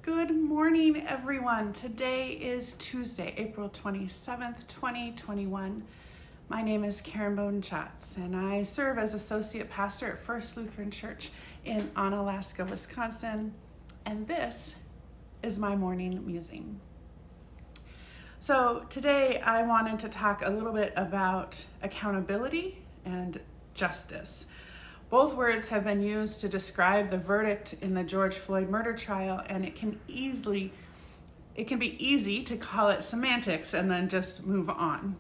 Good morning, everyone. Today is Tuesday, April 27th, 2021. My name is Karen Bowden-Schatz, and I serve as Associate Pastor at First Lutheran Church in Onalaska, Wisconsin, and this is my morning musing. So today I wanted to talk a little bit about accountability and justice. Both words have been used to describe the verdict in the George Floyd murder trial, and it can be easy to call it semantics and then just move on.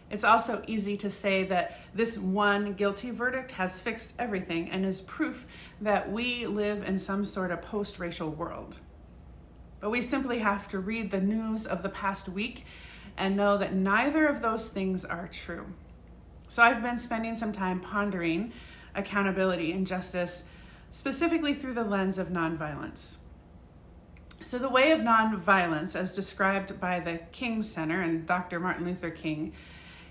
It's also easy to say that this one guilty verdict has fixed everything and is proof that we live in some sort of post-racial world. But we simply have to read the news of the past week and know that neither of those things are true. So I've been spending some time pondering accountability and justice, specifically through the lens of nonviolence. So the way of nonviolence, as described by the King Center and Dr. Martin Luther King,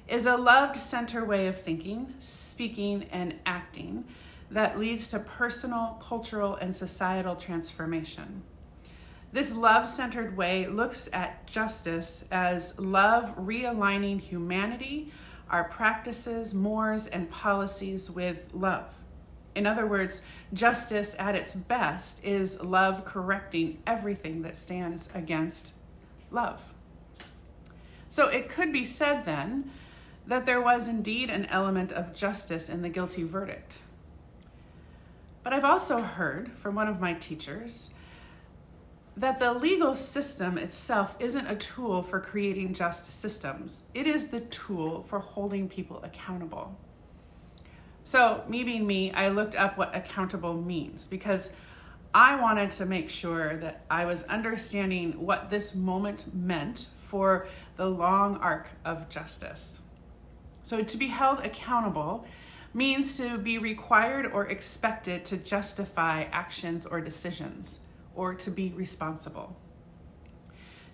is a loved center way of thinking, speaking, and acting that leads to personal, cultural, and societal transformation. This love-centered way looks at justice as love realigning humanity, our practices, mores, and policies with love. In other words, justice at its best is love correcting everything that stands against love. So it could be said then that there was indeed an element of justice in the guilty verdict. But I've also heard from one of my teachers that the legal system itself isn't a tool for creating just systems. It is the tool for holding people accountable. So, me being me, I looked up what accountable means because I wanted to make sure that I was understanding what this moment meant for the long arc of justice. So, to be held accountable means to be required or expected to justify actions or decisions, or to be responsible.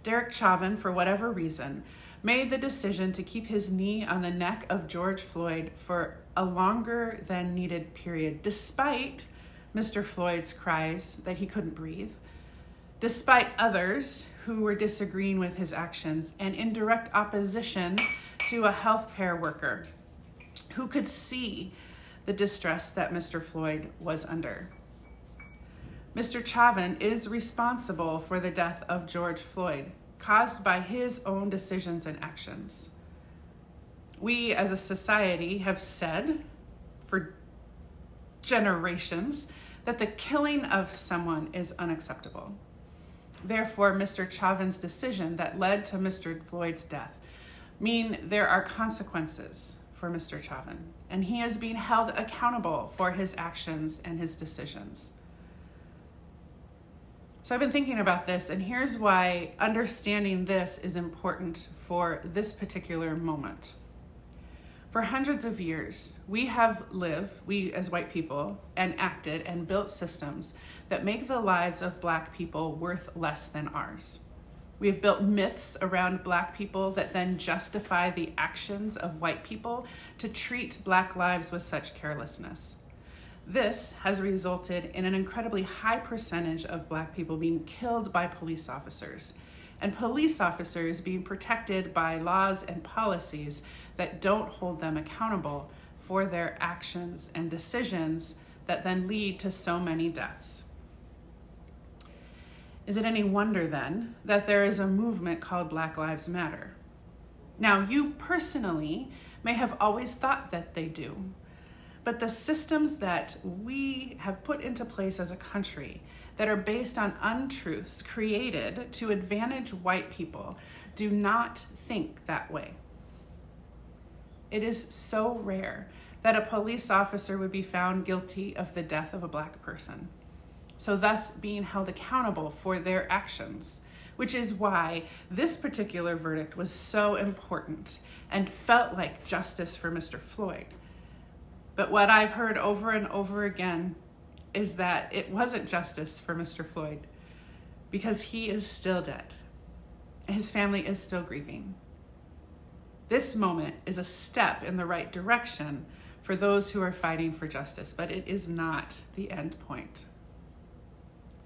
Derek Chauvin, for whatever reason, made the decision to keep his knee on the neck of George Floyd for a longer than needed period, despite Mr. Floyd's cries that he couldn't breathe, despite others who were disagreeing with his actions, and in direct opposition to a healthcare worker who could see the distress that Mr. Floyd was under. Mr. Chauvin is responsible for the death of George Floyd, caused by his own decisions and actions. We as a society have said for generations that the killing of someone is unacceptable. Therefore, Mr. Chauvin's decision that led to Mr. Floyd's death mean there are consequences for Mr. Chauvin, and he is being held accountable for his actions and his decisions. So I've been thinking about this, and here's why understanding this is important for this particular moment. For hundreds of years, we as white people, and acted and built systems that make the lives of Black people worth less than ours. We have built myths around Black people that then justify the actions of white people to treat Black lives with such carelessness. This has resulted in an incredibly high percentage of Black people being killed by police officers, and police officers being protected by laws and policies that don't hold them accountable for their actions and decisions that then lead to so many deaths. Is it any wonder then that there is a movement called Black Lives Matter? Now, you personally may have always thought that they do. But the systems that we have put into place as a country that are based on untruths created to advantage white people do not think that way. It is so rare that a police officer would be found guilty of the death of a Black person, so thus being held accountable for their actions, which is why this particular verdict was so important and felt like justice for Mr. Floyd. But what I've heard over and over again is that it wasn't justice for Mr. Floyd because he is still dead. His family is still grieving. This moment is a step in the right direction for those who are fighting for justice, but it is not the end point.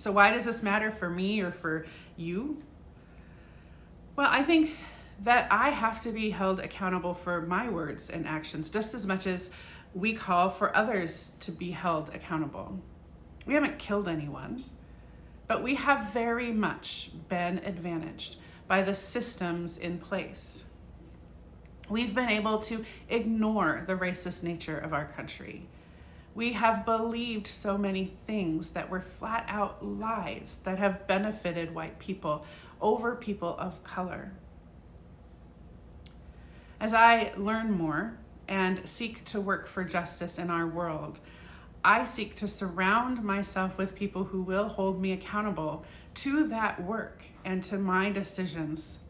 So why does this matter for me or for you? Well, I think that I have to be held accountable for my words and actions just as much as we call for others to be held accountable. We haven't killed anyone, but we have very much been advantaged by the systems in place. We've been able to ignore the racist nature of our country. We have believed so many things that were flat out lies that have benefited white people over people of color. As I learn more and seek to work for justice in our world, I seek to surround myself with people who will hold me accountable to that work and to my decisions,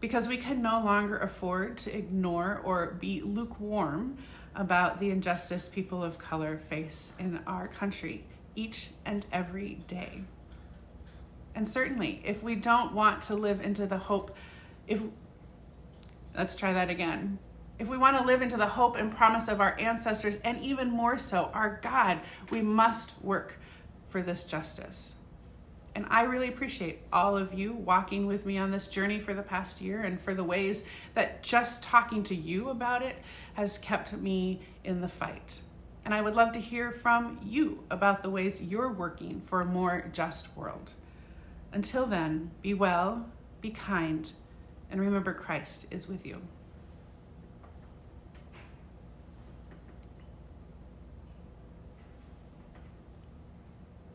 because we can no longer afford to ignore or be lukewarm about the injustice people of color face in our country each and every day. And certainly, if we don't want to live into the hope, let's try that again. If we want to live into the hope and promise of our ancestors, and even more so, our God, we must work for this justice. And I really appreciate all of you walking with me on this journey for the past year, and for the ways that just talking to you about it has kept me in the fight. And I would love to hear from you about the ways you're working for a more just world. Until then, be well, be kind, and remember Christ is with you.